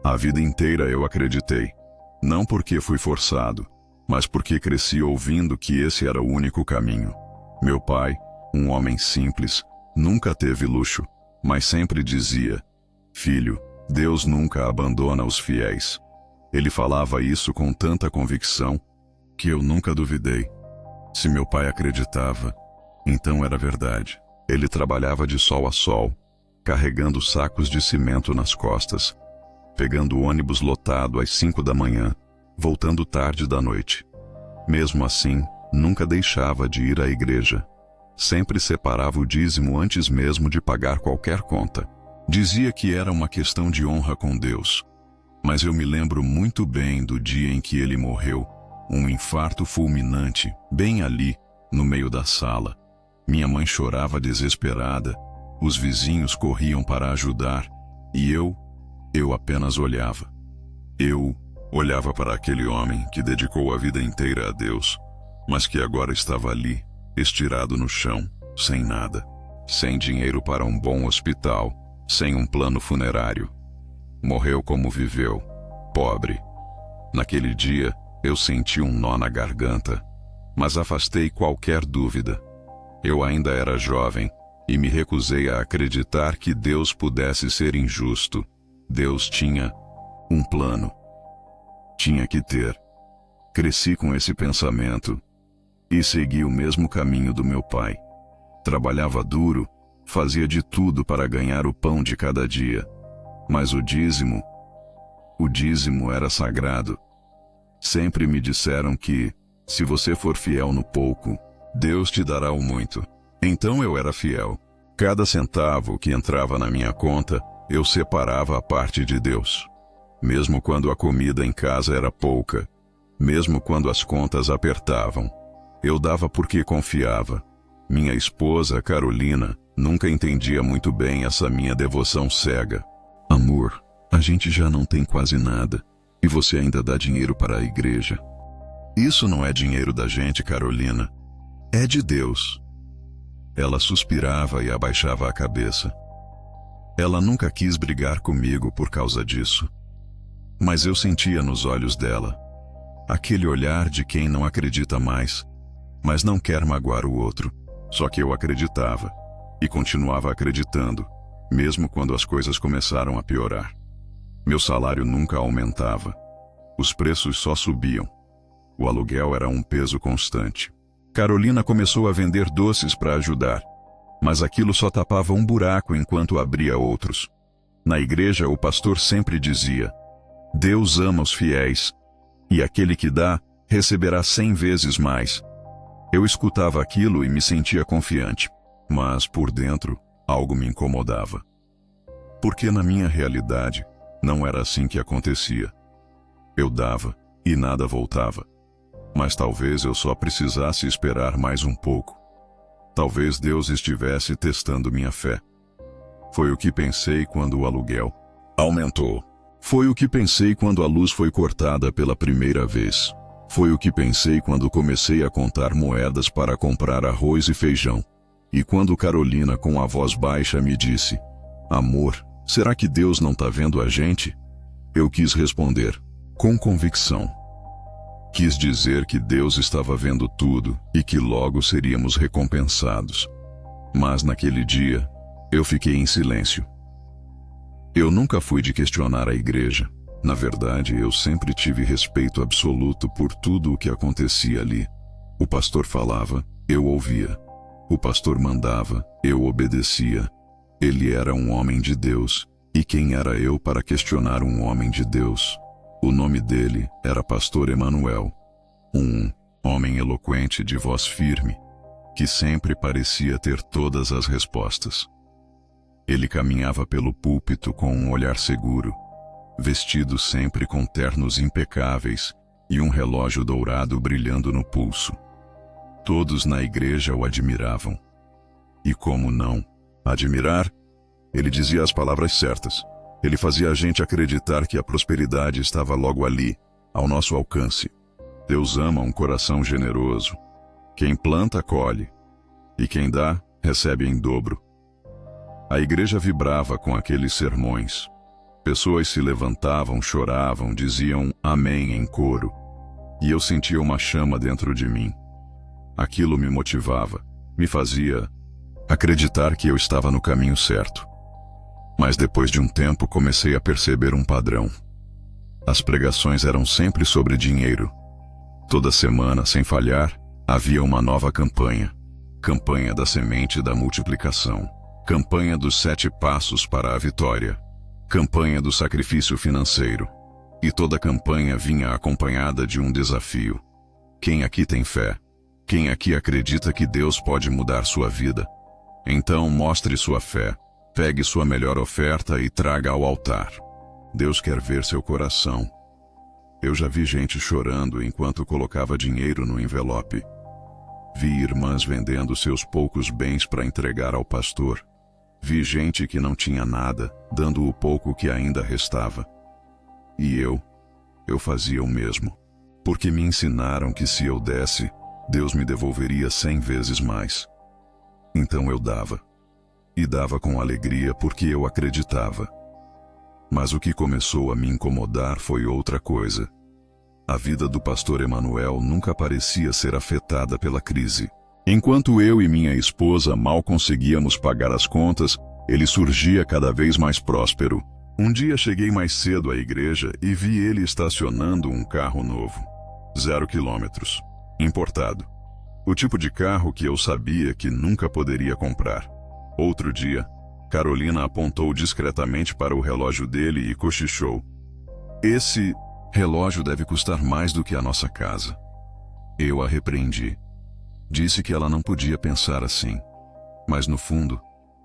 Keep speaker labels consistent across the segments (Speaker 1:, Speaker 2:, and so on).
Speaker 1: A vida inteira eu acreditei. Não porque fui forçado, mas porque cresci ouvindo que esse era o único caminho. Meu pai, um homem simples, nunca teve luxo, mas sempre dizia: "Filho, Deus nunca abandona os fiéis." Ele falava isso com tanta convicção que eu nunca duvidei. Se meu pai acreditava, então era verdade. Ele trabalhava de sol a sol, carregando sacos de cimento nas costas, pegando o ônibus lotado às 5 da manhã, voltando tarde da noite. Mesmo assim, nunca deixava de ir à igreja. Sempre separava o dízimo antes mesmo de pagar qualquer conta. Dizia que era uma questão de honra com Deus. Mas eu me lembro muito bem do dia em que ele morreu, um infarto fulminante, bem ali, no meio da sala. Minha mãe chorava desesperada, os vizinhos corriam para ajudar, e eu apenas olhava. Eu olhava para aquele homem que dedicou a vida inteira a Deus, mas que agora estava ali, estirado no chão, sem nada, sem dinheiro para um bom hospital, sem um plano funerário. Morreu como viveu, pobre. Naquele dia, eu senti um nó na garganta, mas afastei qualquer dúvida. Eu ainda era jovem e me recusei a acreditar que Deus pudesse ser injusto. Deus tinha um plano. Tinha que ter. Cresci com esse pensamento e segui o mesmo caminho do meu pai. Trabalhava duro, fazia de tudo para ganhar o pão de cada dia. Mas o dízimo era sagrado. Sempre me disseram que, se você for fiel no pouco, Deus te dará o muito. Então eu era fiel. Cada centavo que entrava na minha conta, eu separava a parte de Deus. Mesmo quando a comida em casa era pouca, mesmo quando as contas apertavam, eu dava porque confiava. Minha esposa, Carolina, nunca entendia muito bem essa minha devoção cega. "Amor, a gente já não tem quase nada, e você ainda dá dinheiro para a igreja." "Isso não é dinheiro da gente, Carolina. É de Deus." Ela suspirava e abaixava a cabeça. Ela nunca quis brigar comigo por causa disso. Mas eu sentia nos olhos dela aquele olhar de quem não acredita mais, mas não quer magoar o outro. Só que eu acreditava, e continuava acreditando, mesmo quando as coisas começaram a piorar. Meu salário nunca aumentava. Os preços só subiam. O aluguel era um peso constante. Carolina começou a vender doces para ajudar, mas aquilo só tapava um buraco enquanto abria outros. Na igreja, o pastor sempre dizia: "Deus ama os fiéis, e aquele que dá, receberá 100 vezes mais." Eu escutava aquilo e me sentia confiante, mas por dentro, algo me incomodava. Porque na minha realidade, não era assim que acontecia. Eu dava, e nada voltava. Mas talvez eu só precisasse esperar mais um pouco. Talvez Deus estivesse testando minha fé. Foi o que pensei quando o aluguel aumentou. Foi o que pensei quando a luz foi cortada pela primeira vez. Foi o que pensei quando comecei a contar moedas para comprar arroz e feijão. E quando Carolina, com a voz baixa, me disse: "Amor, será que Deus não está vendo a gente?" Eu quis responder, com convicção. Quis dizer que Deus estava vendo tudo e que logo seríamos recompensados. Mas naquele dia, eu fiquei em silêncio. Eu nunca fui de questionar a igreja. Na verdade, eu sempre tive respeito absoluto por tudo o que acontecia ali. O pastor falava, eu ouvia. O pastor mandava, eu obedecia. Ele era um homem de Deus, e quem era eu para questionar um homem de Deus? O nome dele era Pastor Emanuel, um homem eloquente de voz firme, que sempre parecia ter todas as respostas. Ele caminhava pelo púlpito com um olhar seguro, vestido sempre com ternos impecáveis e um relógio dourado brilhando no pulso. Todos na igreja o admiravam. E como não admirar? Ele dizia as palavras certas. Ele fazia a gente acreditar que a prosperidade estava logo ali, ao nosso alcance. Deus ama um coração generoso. Quem planta, colhe. E quem dá, recebe em dobro. A igreja vibrava com aqueles sermões. Pessoas se levantavam, choravam, diziam amém em coro. E eu sentia uma chama dentro de mim. Aquilo me motivava, me fazia acreditar que eu estava no caminho certo. Mas depois de um tempo comecei a perceber um padrão. As pregações eram sempre sobre dinheiro. Toda semana, sem falhar, havia uma nova campanha. Campanha da semente da multiplicação. Campanha dos 7 passos para a vitória. Campanha do sacrifício financeiro. E toda campanha vinha acompanhada de um desafio. Quem aqui tem fé? Quem aqui acredita que Deus pode mudar sua vida? Então mostre sua fé. Pegue sua melhor oferta e traga ao altar. Deus quer ver seu coração. Eu já vi gente chorando enquanto colocava dinheiro no envelope. Vi irmãs vendendo seus poucos bens para entregar ao pastor. Vi gente que não tinha nada, dando o pouco que ainda restava. E eu fazia o mesmo. Porque me ensinaram que se eu desse, Deus me devolveria 100 vezes mais. Então eu dava. E dava com alegria porque eu acreditava. Mas o que começou a me incomodar foi outra coisa. A vida do pastor Emanuel nunca parecia ser afetada pela crise. Enquanto eu e minha esposa mal conseguíamos pagar as contas, ele surgia cada vez mais próspero. Um dia cheguei mais cedo à igreja e vi ele estacionando um carro novo. 0 quilômetros. Importado. O tipo de carro que eu sabia que nunca poderia comprar. Outro dia, Carolina apontou discretamente para o relógio dele e cochichou. Esse relógio deve custar mais do que a nossa casa. Eu a repreendi. Disse que ela não podia pensar assim. Mas no fundo,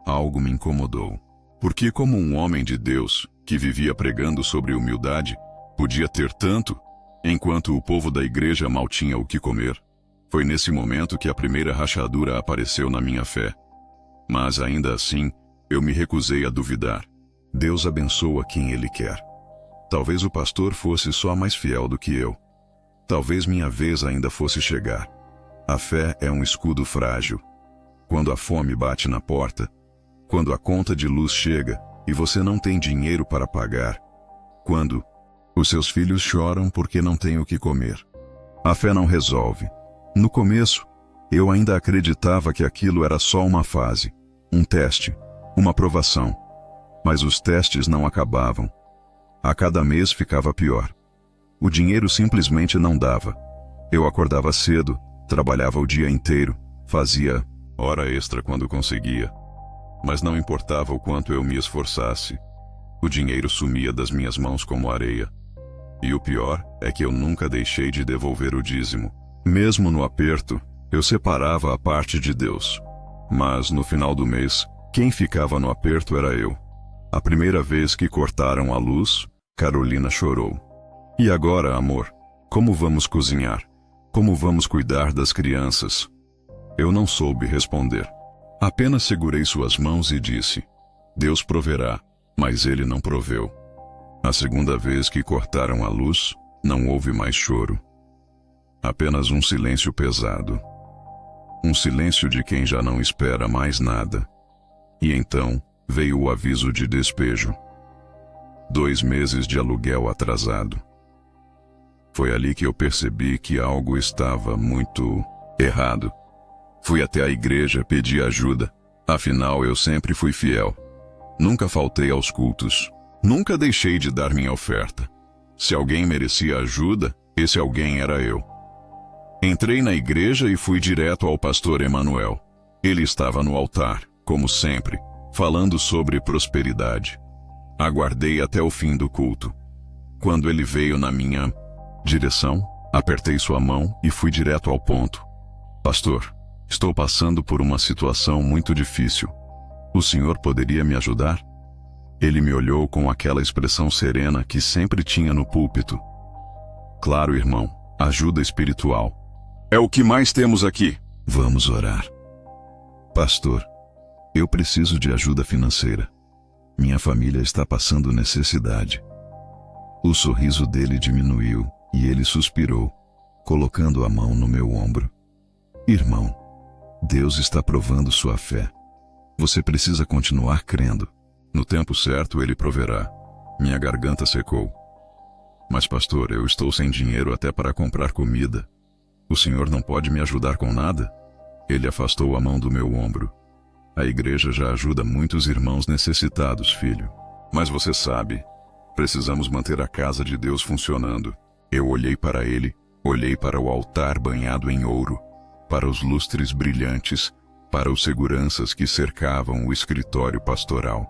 Speaker 1: algo me incomodou. Porque como um homem de Deus, que vivia pregando sobre humildade, podia ter tanto, enquanto o povo da igreja mal tinha o que comer? Foi nesse momento que a primeira rachadura apareceu na minha fé. Mas ainda assim, eu me recusei a duvidar. Deus abençoa quem Ele quer. Talvez o pastor fosse só mais fiel do que eu. Talvez minha vez ainda fosse chegar. A fé é um escudo frágil. Quando a fome bate na porta, quando a conta de luz chega e você não tem dinheiro para pagar, quando os seus filhos choram porque não têm o que comer. A fé não resolve. No começo, eu ainda acreditava que aquilo era só uma fase, um teste, uma provação. Mas os testes não acabavam. A cada mês ficava pior. O dinheiro simplesmente não dava. Eu acordava cedo, trabalhava o dia inteiro, fazia hora extra quando conseguia. Mas não importava o quanto eu me esforçasse. O dinheiro sumia das minhas mãos como areia. E o pior é que eu nunca deixei de devolver o dízimo. Mesmo no aperto, eu separava a parte de Deus. Mas, no final do mês, quem ficava no aperto era eu. A primeira vez que cortaram a luz, Carolina chorou. E agora, amor? Como vamos cozinhar? Como vamos cuidar das crianças? Eu não soube responder. Apenas segurei suas mãos e disse: Deus proverá, mas Ele não proveu. A segunda vez que cortaram a luz, não houve mais choro. Apenas um silêncio pesado. Um silêncio de quem já não espera mais nada. E então, veio o aviso de despejo. 2 meses de aluguel atrasado. Foi ali que eu percebi que algo estava muito errado. Fui até a igreja pedir ajuda. Afinal, eu sempre fui fiel. Nunca faltei aos cultos. Nunca deixei de dar minha oferta. Se alguém merecia ajuda, esse alguém era eu. Entrei na igreja e fui direto ao pastor Emanuel. Ele estava no altar, como sempre, falando sobre prosperidade. Aguardei até o fim do culto. Quando ele veio na minha direção, apertei sua mão e fui direto ao ponto. Pastor, estou passando por uma situação muito difícil. O senhor poderia me ajudar? Ele me olhou com aquela expressão serena que sempre tinha no púlpito. Claro, irmão, ajuda espiritual. É o que mais temos aqui. Vamos orar. Pastor, eu preciso de ajuda financeira. Minha família está passando necessidade. O sorriso dele diminuiu e ele suspirou, colocando a mão no meu ombro. Irmão, Deus está provando sua fé. Você precisa continuar crendo. No tempo certo ele proverá. Minha garganta secou. Mas, pastor, eu estou sem dinheiro até para comprar comida. O senhor não pode me ajudar com nada? Ele afastou a mão do meu ombro. A igreja já ajuda muitos irmãos necessitados, filho. Mas você sabe, precisamos manter a casa de Deus funcionando. Eu olhei para ele, olhei para o altar banhado em ouro, para os lustres brilhantes, para os seguranças que cercavam o escritório pastoral.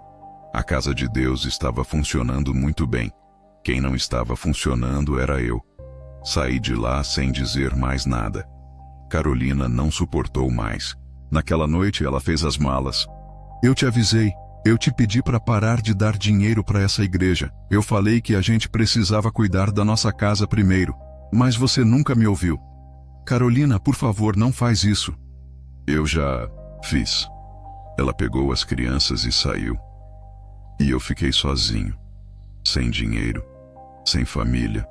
Speaker 1: A casa de Deus estava funcionando muito bem. Quem não estava funcionando era eu. Saí de lá sem dizer mais nada. Carolina não suportou mais. Naquela noite ela fez as malas. Eu te avisei. Eu te pedi para parar de dar dinheiro para essa igreja. Eu falei que a gente precisava cuidar da nossa casa primeiro. Mas você nunca me ouviu. Carolina, por favor, não faz isso. Eu já fiz. Ela pegou as crianças e saiu. E eu fiquei sozinho. Sem dinheiro. Sem família.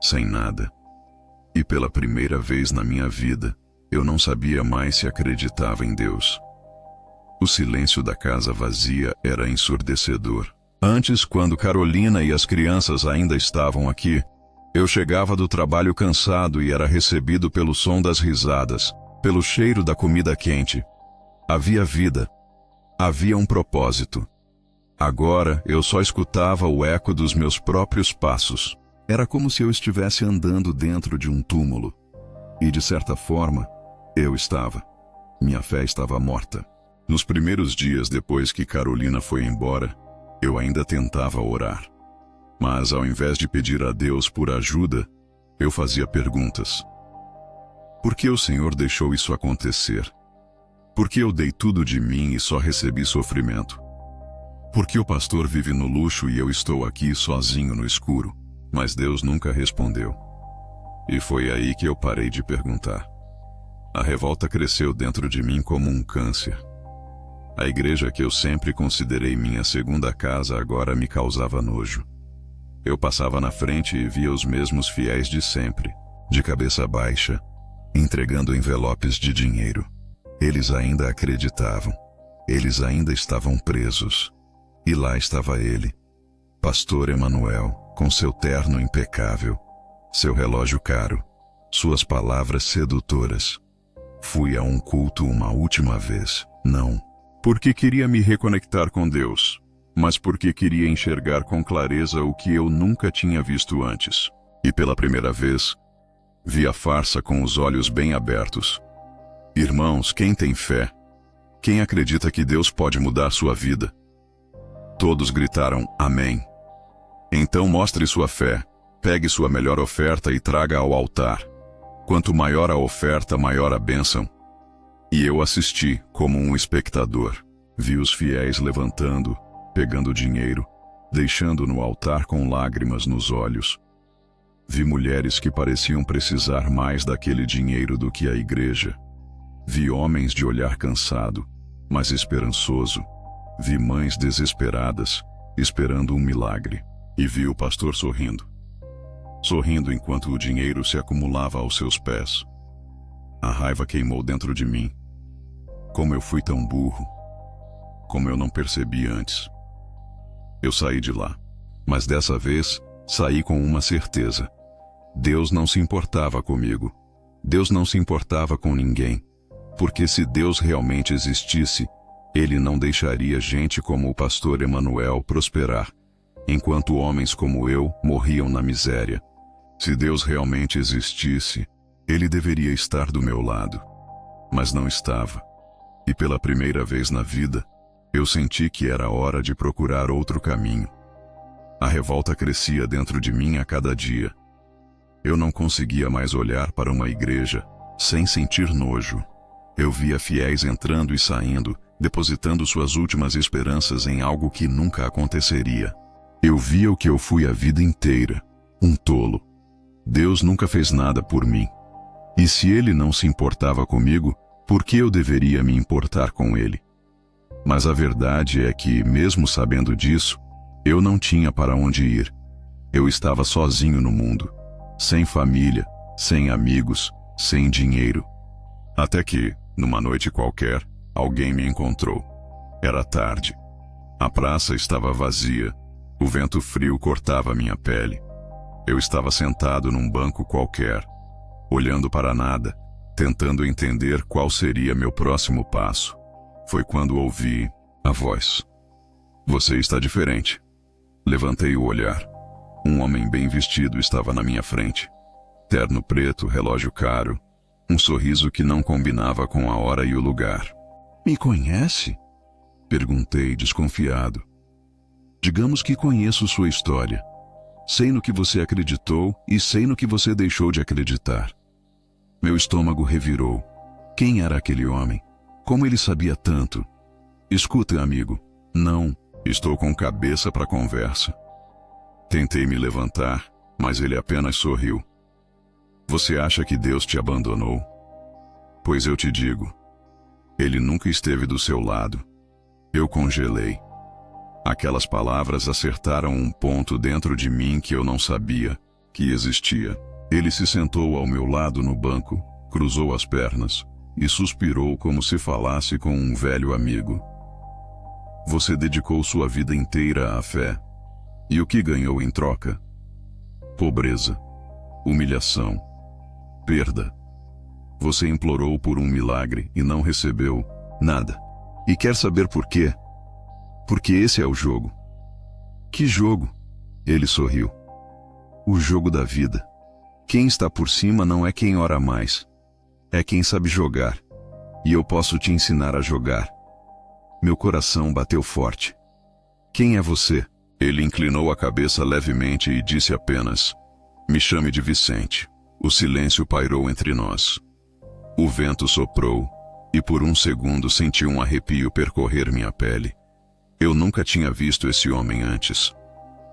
Speaker 1: Sem nada. E pela primeira vez na minha vida, eu não sabia mais se acreditava em Deus. O silêncio da casa vazia era ensurdecedor. Antes, quando Carolina e as crianças ainda estavam aqui, eu chegava do trabalho cansado e era recebido pelo som das risadas, pelo cheiro da comida quente. Havia vida. Havia um propósito. Agora, eu só escutava o eco dos meus próprios passos. Era como se eu estivesse andando dentro de um túmulo. E, de certa forma, eu estava. Minha fé estava morta. Nos primeiros dias depois que Carolina foi embora, eu ainda tentava orar. Mas, ao invés de pedir a Deus por ajuda, eu fazia perguntas. Por que o Senhor deixou isso acontecer? Por que eu dei tudo de mim e só recebi sofrimento? Por que o pastor vive no luxo e eu estou aqui sozinho no escuro? Mas Deus nunca respondeu. E foi aí que eu parei de perguntar. A revolta cresceu dentro de mim como um câncer. A igreja que eu sempre considerei minha segunda casa agora me causava nojo. Eu passava na frente e via os mesmos fiéis de sempre, de cabeça baixa, entregando envelopes de dinheiro. Eles ainda acreditavam. Eles ainda estavam presos. E lá estava ele, Pastor Emanuel, com seu terno impecável, seu relógio caro, suas palavras sedutoras. Fui a um culto uma última vez, não porque queria me reconectar com Deus, mas porque queria enxergar com clareza o que eu nunca tinha visto antes. E pela primeira vez, vi a farsa com os olhos bem abertos. Irmãos, quem tem fé? Quem acredita que Deus pode mudar sua vida? Todos gritaram, amém. Então mostre sua fé, pegue sua melhor oferta e traga ao altar. Quanto maior a oferta, maior a bênção. E eu assisti como um espectador. Vi os fiéis levantando, pegando dinheiro, deixando no altar com lágrimas nos olhos. Vi mulheres que pareciam precisar mais daquele dinheiro do que a igreja. Vi homens de olhar cansado, mas esperançoso. Vi mães desesperadas, esperando um milagre. E vi o pastor sorrindo. Sorrindo enquanto o dinheiro se acumulava aos seus pés. A raiva queimou dentro de mim. Como eu fui tão burro. Como eu não percebi antes. Eu saí de lá. Mas dessa vez, saí com uma certeza. Deus não se importava comigo. Deus não se importava com ninguém. Porque se Deus realmente existisse, Ele não deixaria gente como o pastor Emanuel prosperar, enquanto homens como eu morriam na miséria. Se Deus realmente existisse, Ele deveria estar do meu lado. Mas não estava. E pela primeira vez na vida, eu senti que era hora de procurar outro caminho. A revolta crescia dentro de mim a cada dia. Eu não conseguia mais olhar para uma igreja sem sentir nojo. Eu via fiéis entrando e saindo, depositando suas últimas esperanças em algo que nunca aconteceria. Eu via o que eu fui a vida inteira, um tolo. Deus nunca fez nada por mim. E se Ele não se importava comigo, por que eu deveria me importar com Ele? Mas a verdade é que, mesmo sabendo disso, eu não tinha para onde ir. Eu estava sozinho no mundo, sem família, sem amigos, sem dinheiro. Até que, numa noite qualquer, alguém me encontrou. Era tarde. A praça estava vazia. O vento frio cortava minha pele. Eu estava sentado num banco qualquer, olhando para nada, tentando entender qual seria meu próximo passo. Foi quando ouvi a voz. Você está diferente. Levantei o olhar. Um homem bem vestido estava na minha frente. Terno preto, relógio caro, um sorriso que não combinava com a hora e o lugar. Me conhece? Perguntei, desconfiado. Digamos que conheço sua história. Sei no que você acreditou e sei no que você deixou de acreditar. Meu estômago revirou. Quem era aquele homem? Como ele sabia tanto? Escuta, amigo. Não, estou com cabeça para conversa. Tentei me levantar, mas ele apenas sorriu. Você acha que Deus te abandonou? Pois eu te digo. Ele nunca esteve do seu lado. Eu congelei. Aquelas palavras acertaram um ponto dentro de mim que eu não sabia que existia. Ele se sentou ao meu lado no banco, cruzou as pernas e suspirou como se falasse com um velho amigo. Você dedicou sua vida inteira à fé. E o que ganhou em troca? Pobreza, humilhação, perda. Você implorou por um milagre e não recebeu nada. E quer saber por quê? Porque esse é o jogo. Que jogo? Ele sorriu. O jogo da vida. Quem está por cima não é quem ora mais. É quem sabe jogar. E eu posso te ensinar a jogar. Meu coração bateu forte. Quem é você? Ele inclinou a cabeça levemente e disse apenas: me chame de Vicente. O silêncio pairou entre nós. O vento soprou, e por um segundo senti um arrepio percorrer minha pele. Eu nunca tinha visto esse homem antes.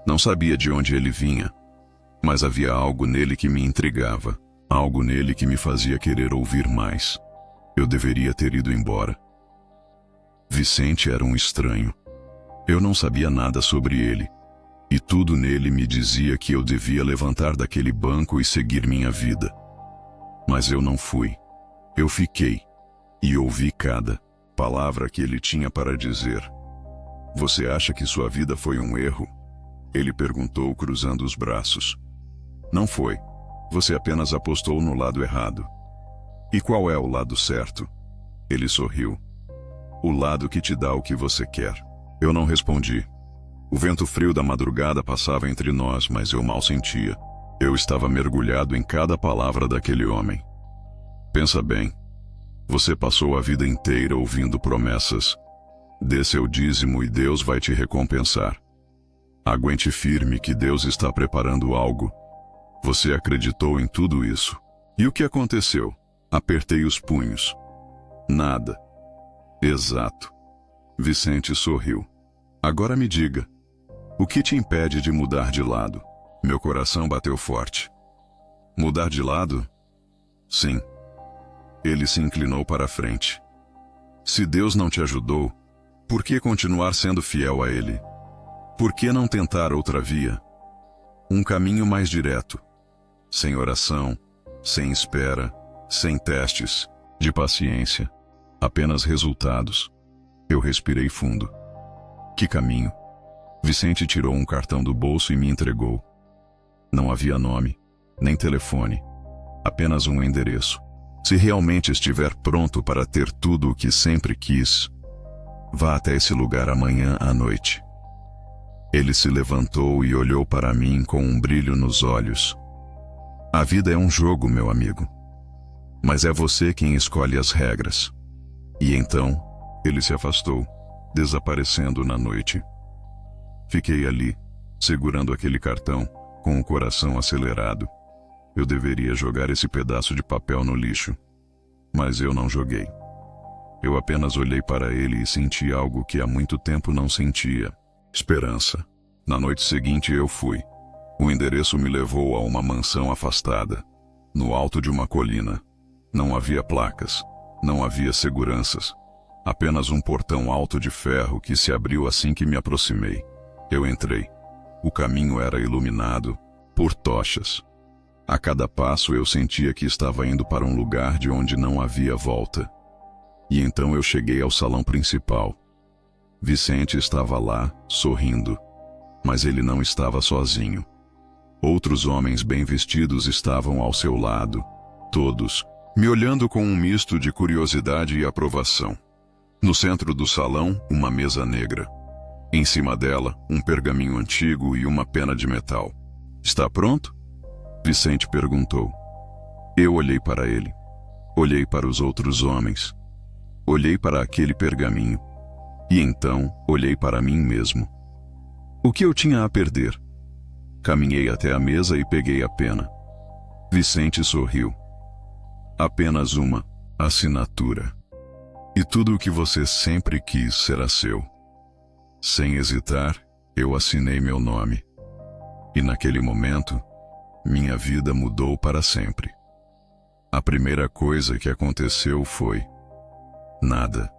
Speaker 1: Não sabia de onde ele vinha, mas havia algo nele que me intrigava, algo nele que me fazia querer ouvir mais. Eu deveria ter ido embora. Vicente era um estranho. Eu não sabia nada sobre ele, e tudo nele me dizia que eu devia levantar daquele banco e seguir minha vida. Mas eu não fui. Eu fiquei, e ouvi cada palavra que ele tinha para dizer. Você acha que sua vida foi um erro? Ele perguntou, cruzando os braços. Não foi. Você apenas apostou no lado errado. E qual é o lado certo? Ele sorriu. O lado que te dá o que você quer. Eu não respondi. O vento frio da madrugada passava entre nós, mas eu mal sentia. Eu estava mergulhado em cada palavra daquele homem. Pensa bem. Você passou a vida inteira ouvindo promessas. Dê seu dízimo e Deus vai te recompensar. Aguente firme que Deus está preparando algo. Você acreditou em tudo isso. E o que aconteceu? Apertei os punhos. Nada. Exato. Vicente sorriu. Agora me diga. O que te impede de mudar de lado? Meu coração bateu forte. Mudar de lado? Sim. Ele se inclinou para a frente. Se Deus não te ajudou, por que continuar sendo fiel a Ele? Por que não tentar outra via? Um caminho mais direto. Sem oração, sem espera, sem testes, de paciência. Apenas resultados. Eu respirei fundo. Que caminho? Vicente tirou um cartão do bolso e me entregou. Não havia nome, nem telefone. Apenas um endereço. Se realmente estiver pronto para ter tudo o que sempre quis, vá até esse lugar amanhã à noite. Ele se levantou e olhou para mim com um brilho nos olhos. A vida é um jogo, meu amigo. Mas é você quem escolhe as regras. E então, ele se afastou, desaparecendo na noite. Fiquei ali, segurando aquele cartão, com o coração acelerado. Eu deveria jogar esse pedaço de papel no lixo. Mas eu não joguei. Eu apenas olhei para ele e senti algo que há muito tempo não sentia. Esperança. Na noite seguinte eu fui. O endereço me levou a uma mansão afastada, no alto de uma colina. Não havia placas, não havia seguranças. Apenas um portão alto de ferro que se abriu assim que me aproximei. Eu entrei. O caminho era iluminado por tochas. A cada passo eu sentia que estava indo para um lugar de onde não havia volta. E então eu cheguei ao salão principal. Vicente estava lá, sorrindo. mas ele não estava sozinho. Outros homens bem vestidos estavam ao seu lado, todos, me olhando com um misto de curiosidade e aprovação. No centro do salão, uma mesa negra. Em cima dela, um pergaminho antigo e uma pena de metal. "Está pronto?" Vicente perguntou. Eu olhei para ele. Olhei para os outros homens. Olhei para aquele pergaminho. E então, olhei para mim mesmo. O que eu tinha a perder? Caminhei até a mesa e peguei a pena. Vicente sorriu. "Apenas uma assinatura. E tudo o que você sempre quis será seu." Sem hesitar, eu assinei meu nome. E naquele momento, minha vida mudou para sempre. A primeira coisa que aconteceu foi nada.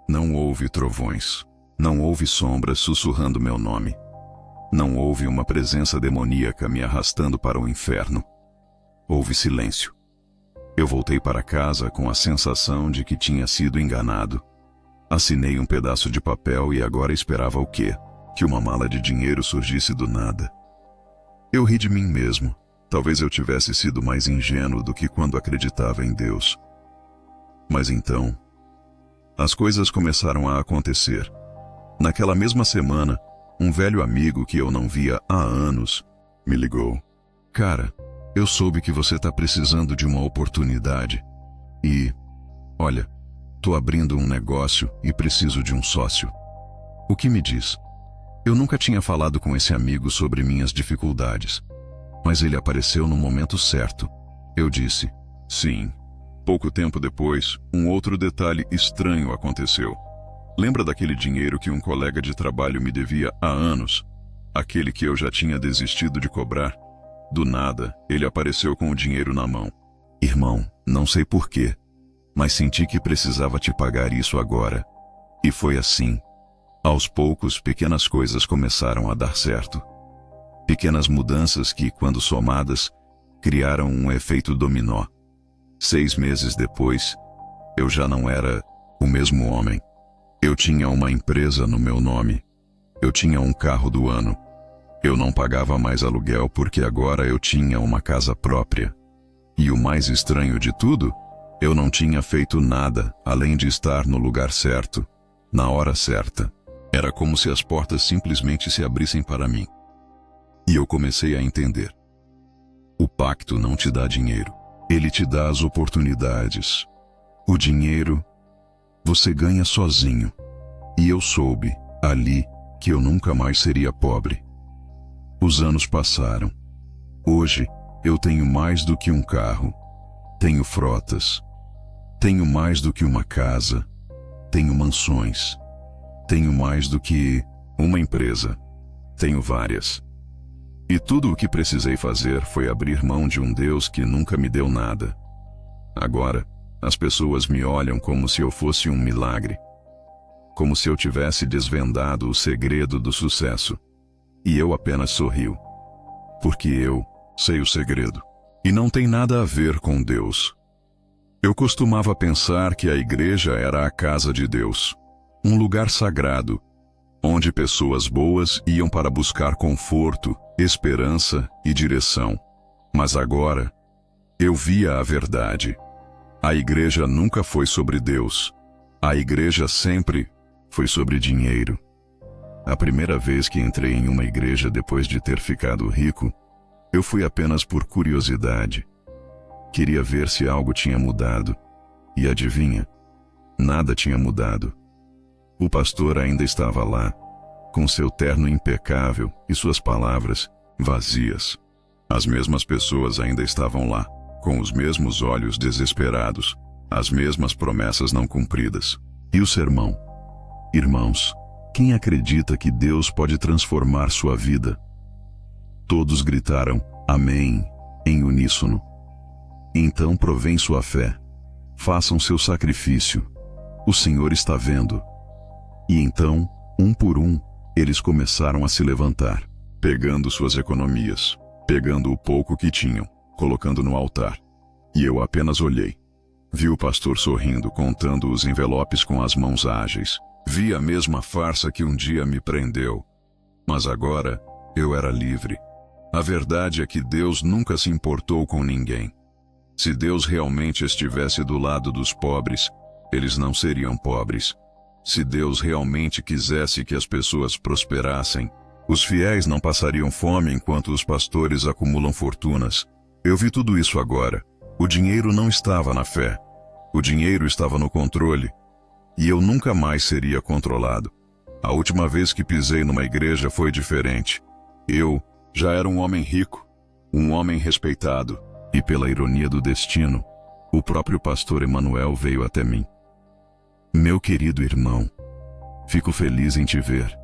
Speaker 1: Não houve trovões. Não houve sombras sussurrando meu nome. Não houve uma presença demoníaca me arrastando para o inferno. Houve silêncio. Eu voltei para casa com a sensação de que tinha sido enganado. Assinei um pedaço de papel e agora esperava o quê? Que uma mala de dinheiro surgisse do nada. Eu ri de mim mesmo. Talvez eu tivesse sido mais ingênuo do que quando acreditava em Deus. Mas então, as coisas começaram a acontecer. Naquela mesma semana, um velho amigo que eu não via há anos me ligou. "Cara, eu soube que você está precisando de uma oportunidade. E, olha, tô abrindo um negócio e preciso de um sócio. O que me diz?" Eu nunca tinha falado com esse amigo sobre minhas dificuldades. Mas ele apareceu no momento certo. Eu disse, sim. Pouco tempo depois, um outro detalhe estranho aconteceu. Lembra daquele dinheiro que um colega de trabalho me devia há anos? Aquele que eu já tinha desistido de cobrar? Do nada, ele apareceu com o dinheiro na mão. "Irmão, não sei porquê, mas senti que precisava te pagar isso agora." E foi assim. Aos poucos, pequenas coisas começaram a dar certo. Pequenas mudanças que, quando somadas, criaram um efeito dominó. 6 meses depois, eu já não era o mesmo homem. Eu tinha uma empresa no meu nome. Eu tinha um carro do ano. Eu não pagava mais aluguel porque agora eu tinha uma casa própria. E o mais estranho de tudo, eu não tinha feito nada além de estar no lugar certo, na hora certa. Era como se as portas simplesmente se abrissem para mim. E eu comecei a entender. O pacto não te dá dinheiro. Ele te dá as oportunidades. O dinheiro, você ganha sozinho. E eu soube, ali, que eu nunca mais seria pobre. Os anos passaram. Hoje, eu tenho mais do que um carro. Tenho frotas. Tenho mais do que uma casa. Tenho mansões. Tenho mais do que uma empresa. Tenho várias. E tudo o que precisei fazer foi abrir mão de um Deus que nunca me deu nada. Agora, as pessoas me olham como se eu fosse um milagre. Como se eu tivesse desvendado o segredo do sucesso. E eu apenas sorrio. Porque eu sei o segredo. E não tem nada a ver com Deus. Eu costumava pensar que a igreja era a casa de Deus. Um lugar sagrado, onde pessoas boas iam para buscar conforto, esperança e direção. Mas agora, eu via a verdade. A igreja nunca foi sobre Deus. A igreja sempre foi sobre dinheiro. A primeira vez que entrei em uma igreja depois de ter ficado rico, eu fui apenas por curiosidade. Queria ver se algo tinha mudado. E adivinha? Nada tinha mudado. O pastor ainda estava lá, com seu terno impecável e suas palavras vazias. As mesmas pessoas ainda estavam lá, com os mesmos olhos desesperados, as mesmas promessas não cumpridas. E o sermão? Irmãos, quem acredita que Deus pode transformar sua vida? Todos gritaram, amém, em uníssono. Então provém sua fé. Façam seu sacrifício. O Senhor está vendo. E então, um por um, eles começaram a se levantar, pegando suas economias, pegando o pouco que tinham, colocando no altar. E eu apenas olhei. Vi o pastor sorrindo, contando os envelopes com as mãos ágeis. Vi a mesma farsa que um dia me prendeu. Mas agora, eu era livre. A verdade é que Deus nunca se importou com ninguém. Se Deus realmente estivesse do lado dos pobres, eles não seriam pobres. Se Deus realmente quisesse que as pessoas prosperassem, os fiéis não passariam fome enquanto os pastores acumulam fortunas. Eu vi tudo isso agora. O dinheiro não estava na fé. O dinheiro estava no controle. E eu nunca mais seria controlado. A última vez que pisei numa igreja foi diferente. Eu já era um homem rico, um homem respeitado, e pela ironia do destino, o próprio pastor Emanuel veio até mim. Meu querido irmão, fico feliz em te ver.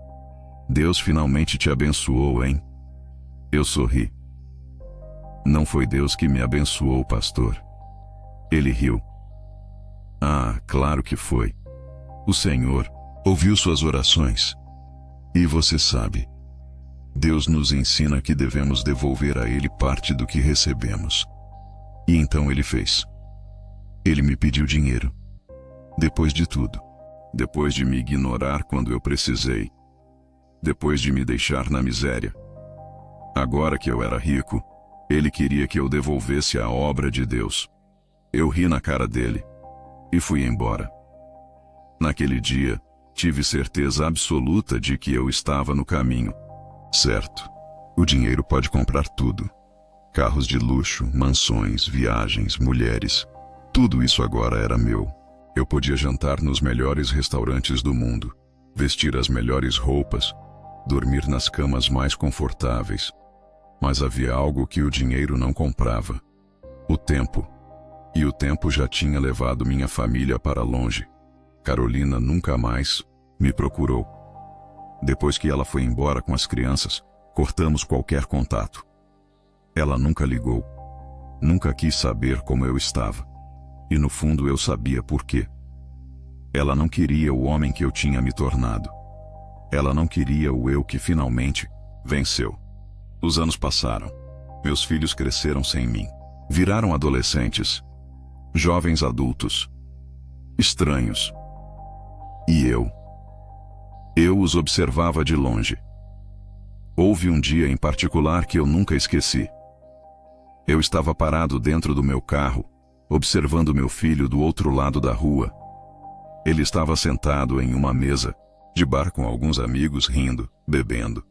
Speaker 1: Deus finalmente te abençoou, hein? Eu sorri. Não foi Deus que me abençoou, pastor. Ele riu. Ah, claro que foi. O Senhor ouviu suas orações. E você sabe, Deus nos ensina que devemos devolver a Ele parte do que recebemos. E então Ele fez. Ele me pediu dinheiro. Depois de tudo. Depois de me ignorar quando eu precisei. Depois de me deixar na miséria. Agora que eu era rico, Ele queria que eu devolvesse a obra de Deus. Eu ri na cara dele. E fui embora. Naquele dia, tive certeza absoluta de que eu estava no caminho certo. O dinheiro pode comprar tudo. Carros de luxo, mansões, viagens, mulheres. Tudo isso agora era meu. Eu podia jantar nos melhores restaurantes do mundo, vestir as melhores roupas, dormir nas camas mais confortáveis. Mas havia algo que o dinheiro não comprava: o tempo. E o tempo já tinha levado minha família para longe. Carolina nunca mais me procurou. Depois que ela foi embora com as crianças, cortamos qualquer contato. Ela nunca ligou. Nunca quis saber como eu estava. E no fundo eu sabia por quê. Ela não queria o homem que eu tinha me tornado. Ela não queria o eu que finalmente venceu. Os anos passaram. Meus filhos cresceram sem mim. Viraram adolescentes. Jovens adultos. Estranhos. E eu os observava de longe. Houve um dia em particular que eu nunca esqueci. Eu estava parado dentro do meu carro, observando meu filho do outro lado da rua. Ele estava sentado em uma mesa de bar com alguns amigos rindo, bebendo.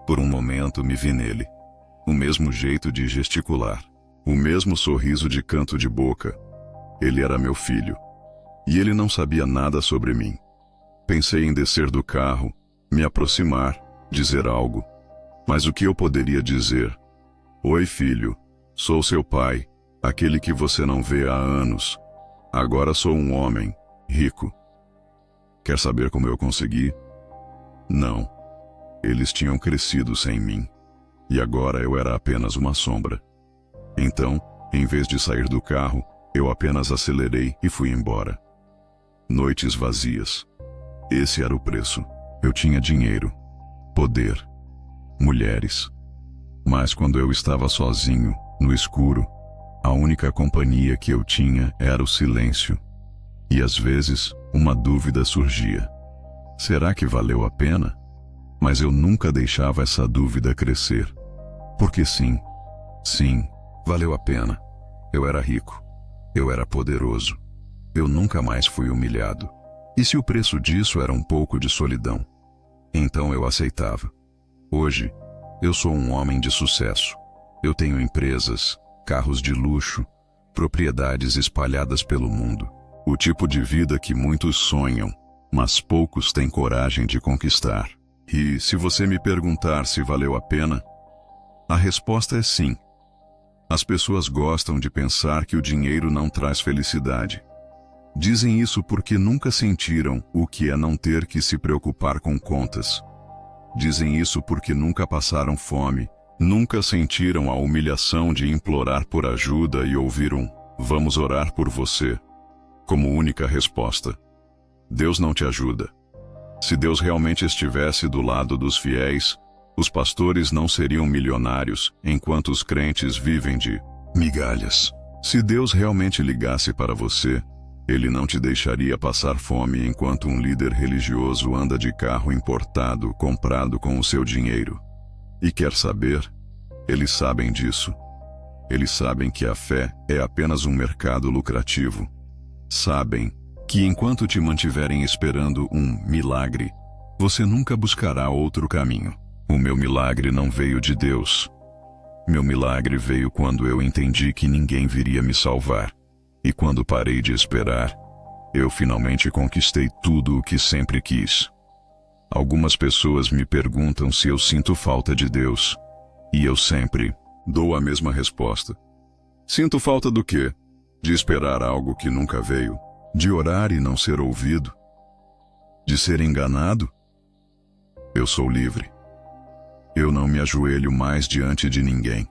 Speaker 1: Por um momento me vi nele. O mesmo jeito de gesticular. O mesmo sorriso de canto de boca. Ele era meu filho. E ele não sabia nada sobre mim. Pensei em descer do carro, me aproximar, dizer algo. Mas o que eu poderia dizer? Oi, filho. Sou seu pai, aquele que você não vê há anos. Agora sou um homem, rico. Quer saber como eu consegui? Não. Eles tinham crescido sem mim. E agora eu era apenas uma sombra. Então, em vez de sair do carro, eu apenas acelerei e fui embora. Noites vazias. Esse era o preço. Eu tinha dinheiro, poder, mulheres. Mas quando eu estava sozinho, no escuro, a única companhia que eu tinha era o silêncio. E às vezes, uma dúvida surgia. Será que valeu a pena? Mas eu nunca deixava essa dúvida crescer. Porque sim, valeu a pena. Eu era rico. Eu era poderoso. Eu nunca mais fui humilhado. E se o preço disso era um pouco de solidão? Então eu aceitava. Hoje, eu sou um homem de sucesso. Eu tenho empresas, carros de luxo, propriedades espalhadas pelo mundo. O tipo de vida que muitos sonham, mas poucos têm coragem de conquistar. E se você me perguntar se valeu a pena, a resposta é sim. As pessoas gostam de pensar que o dinheiro não traz felicidade. Dizem isso porque nunca sentiram o que é não ter que se preocupar com contas. Dizem isso porque nunca passaram fome, nunca sentiram a humilhação de implorar por ajuda e ouviram "vamos orar por você" como única resposta. Deus não te ajuda. Se Deus realmente estivesse do lado dos fiéis, os pastores não seriam milionários, enquanto os crentes vivem de migalhas. Se Deus realmente ligasse para você, Ele não te deixaria passar fome enquanto um líder religioso anda de carro importado comprado com o seu dinheiro. E quer saber? Eles sabem disso. Eles sabem que a fé é apenas um mercado lucrativo. Sabem que enquanto te mantiverem esperando um milagre, você nunca buscará outro caminho. O meu milagre não veio de Deus. Meu milagre veio quando eu entendi que ninguém viria me salvar. E quando parei de esperar, eu finalmente conquistei tudo o que sempre quis. Algumas pessoas me perguntam se eu sinto falta de Deus. E eu sempre dou a mesma resposta. Sinto falta do quê? De esperar algo que nunca veio? De orar e não ser ouvido? De ser enganado? Eu sou livre. Eu não me ajoelho mais diante de ninguém.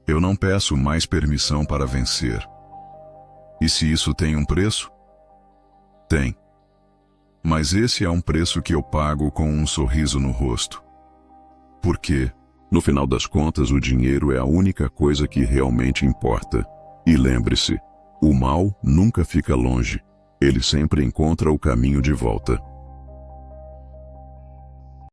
Speaker 1: Eu não peço mais permissão para vencer. E se isso tem um preço? Tem. Mas esse é um preço que eu pago com um sorriso no rosto. Porque, no final das contas, o dinheiro é a única coisa que realmente importa. E lembre-se, o mal nunca fica longe. Ele sempre encontra o caminho de volta.